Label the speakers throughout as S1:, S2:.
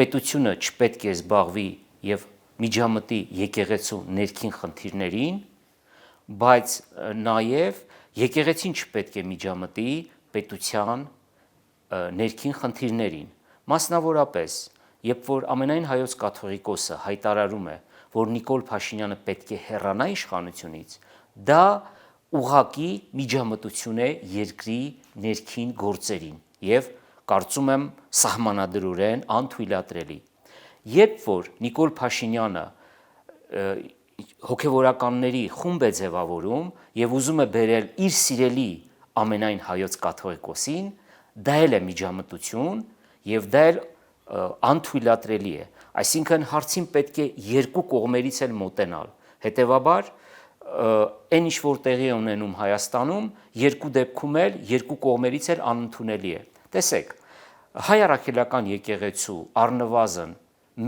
S1: պետությունը չպետք է զբաղվի եւ միջամտի եկեղեցու ներքին խնդիրներին, բայց նաեւ եկեղեցին չպետք է միջամտի պետության ներքին խնդիրներին։ Մասնավորապես, երբ որ ամենայն հայոց կաթողիկոսը հայտարարում է, որ Նիկոլ Փաշինյանը պետք է հեռանա իշխանությունից, դա ուղղակի միջամտություն է երկրի ներքին գործերին եւ կարծում եմ սահմանադրորեն անթույլատրելի։ Երբ որ Նիկոլ Փաշինյանը հոգևորականների խումբ է ձևավորում եւ ուզում է բերել իր սիրելի ամենայն հայոց կաթողիկոսին, դա էլ է միջամտություն եւ դա էլ անթույլատրելի է։ Այսինքն հարցին պետք է երկու կողմերից էլ մոտենալ։ Հետևաբար այն ինչ որ տեղի է ունենում Հայաստանում, երկու դեպքում էլ երկու կողմերից էլ անընդունելի է։ Տեսեք, հայ առաքելական եկեղեցու առնվազն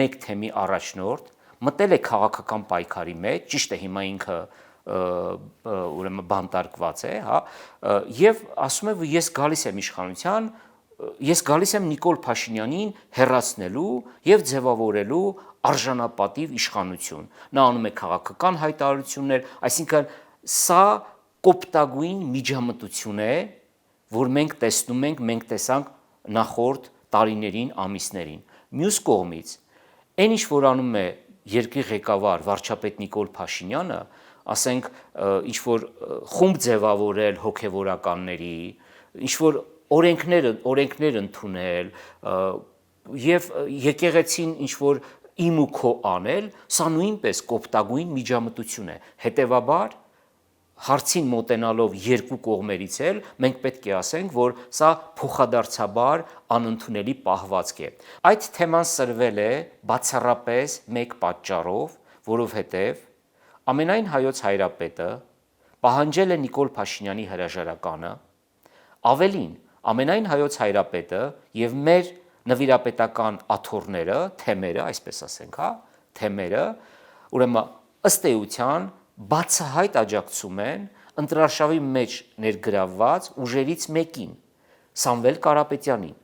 S1: մեկ թեմի առաջնորդ մտել է քաղաքական պայքարի մեջ, ճիշտ է, հիմա ինքը ուրեմն բանտարկված է, հա, եւ ասում է, որ ես գալիս եմ իշխանության, ես գալիս եմ Նիկոլ Փաշինյանին հեռացնելու եւ ձևավորելու արժանապատիվ իշխանություն։ Նա անում է քաղաքական հայտարարություններ, այսինքն սա կոպտագույն միջամտություն է, որ մենք տեսնում ենք, մենք տեսանք նախորդ տարիներին, ամիսներին։ Մյուս կողմից, այն ինչ որ անում է երկրի ղեկավար վարչապետ Նիկոլ Փաշինյանը, ասենք ինչ որ խումբ ձևավորել հոգևորականների, ինչ որ օրենքներ ընդունել եւ եկեղեցին ինչ որ իմ ու քո անել, սա նույնպես կոպտագույն միջամտություն է։ Հետևաբար հարցին մոտենալով երկու կողմերից էլ մենք պետք է ասենք, որ սա փոխադարձաբար անընդունելի պահվածք է։ Այդ թեման սրվել է բացառապես մեկ պատճառով, որովհետև ամենայն հայոց հայրապետը պահանջել է Նիկոլ Փաշինյանի հրաժարականը, ավելին ամենայն հայոց հայրապետը եւ մեր նվիրապետական աթոռները, թեմերը, այսպես ասենք, հա, թեմերը, ուրեմն ըստ էության բացահայտ աջակցում են ընտրարշավի մեջ ներգրավված ուժերից մեկին, Սամվել Կարապետյանին։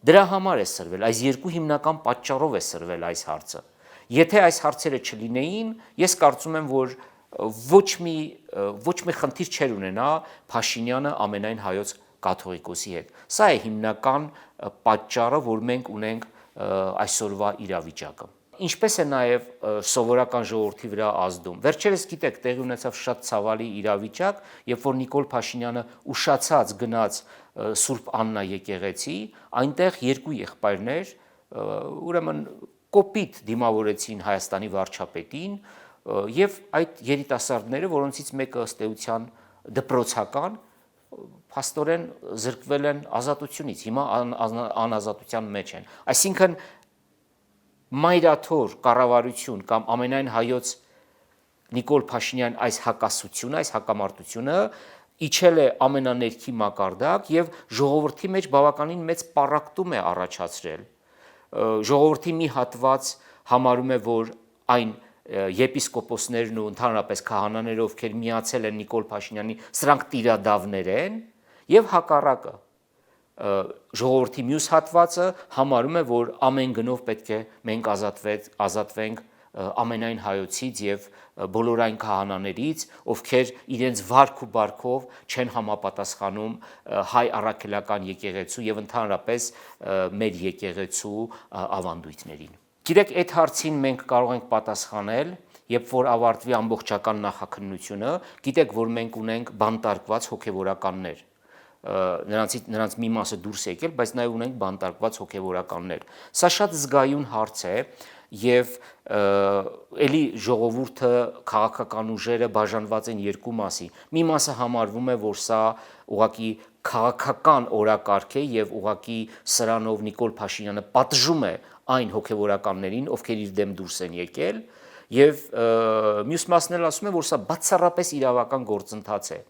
S1: Դրա համար է սրվել, այս երկու հիմնական պատճառով է սրվել այս հարցը։ Եթե այս հարցերը չլինեին, ես կարծում եմ, որ ոչ մի խնդիր չէր ունենա Փաշինյանը ամենայն հայոց կաթողիկոսի հետ։ Սա է հիմնական պատճառը, որ մենք ունենք այսօրվա իրավիճակը։ Ինչպես է նաև սովորական ժողովրդի վրա ազդում։ Վերջերս գիտեք, տեղի ունեցավ շատ ցավալի իրավիճակ, երբ որ Նիկոլ Փաշինյանը ուշացած գնաց Սուրբ Աննա եկեղեցի, այնտեղ երկու եղբայրներ ուրեմն կոպիտ դիմավորեցին Հայաստանի վարչապետին եւ այդ երիտասարդները, որոնցից մեկը ըստ էության դպրոցական, փաստորեն զրկվել են ազատությունից, հիմա անազատության մեջ են։ Այսինքն մայրաթոր կառավարություն կամ ամենայն հայոց Նիկոլ Փաշինյան այս հակասությունը, այս հակամարտությունը իջել է ամենաներքի մակարդակ եւ ժողովրդի մեջ բավականին մեծ պառակտում է առաջացրել։ Ժողովրդի մի հատված համարում է, որ այն եպիսկոպոսներն ու ընդհանրապես քահանաները, ովքեր միացել են Նիկոլ Փաշինյանի, սրանք տիրադավներ են, եւ հակառակը ժողովրդի մյուս հատվածը համարում է, որ ամեն գնով պետք է մենք ազատվենք ամենայն հայոցից եւ բոլոր այն քահանաներից, ովքեր իրենց վարք ու բարքով չեն համապատասխանում հայ առաքելական եկեղեցու եւ ընդհանրապես մեր եկեղեցու ավանդույթներին։ Գիտեք, այդ հարցին մենք կարող ենք պատասխանել, երբ որ ավարտվի ամբողջական նախաքննությունը, գիտեք, որ մենք ունենք բանտարկված հոգևորականներ, նրանց մի մասը դուրս եկել, բայց նաև ունենք բանտարկված հոգևորականներ։ Սա շատ զգայուն հարց է եւ էլի ժողովուրդը, քաղաքական ուժերը բաժանված են երկու մասի։ Մի մասը համարվում է, որ սա ուղղակի քաղաքական օրակարգ է եւ ուղղակի սրանով Նիկոլ Փաշինյանը պատժում է այն հոգևորականներին, ովքեր իր դեմ դուրս են եկել, եւ մյուս մասն էլ ասում է, որ սա բացառապես իրավական գործընթաց է։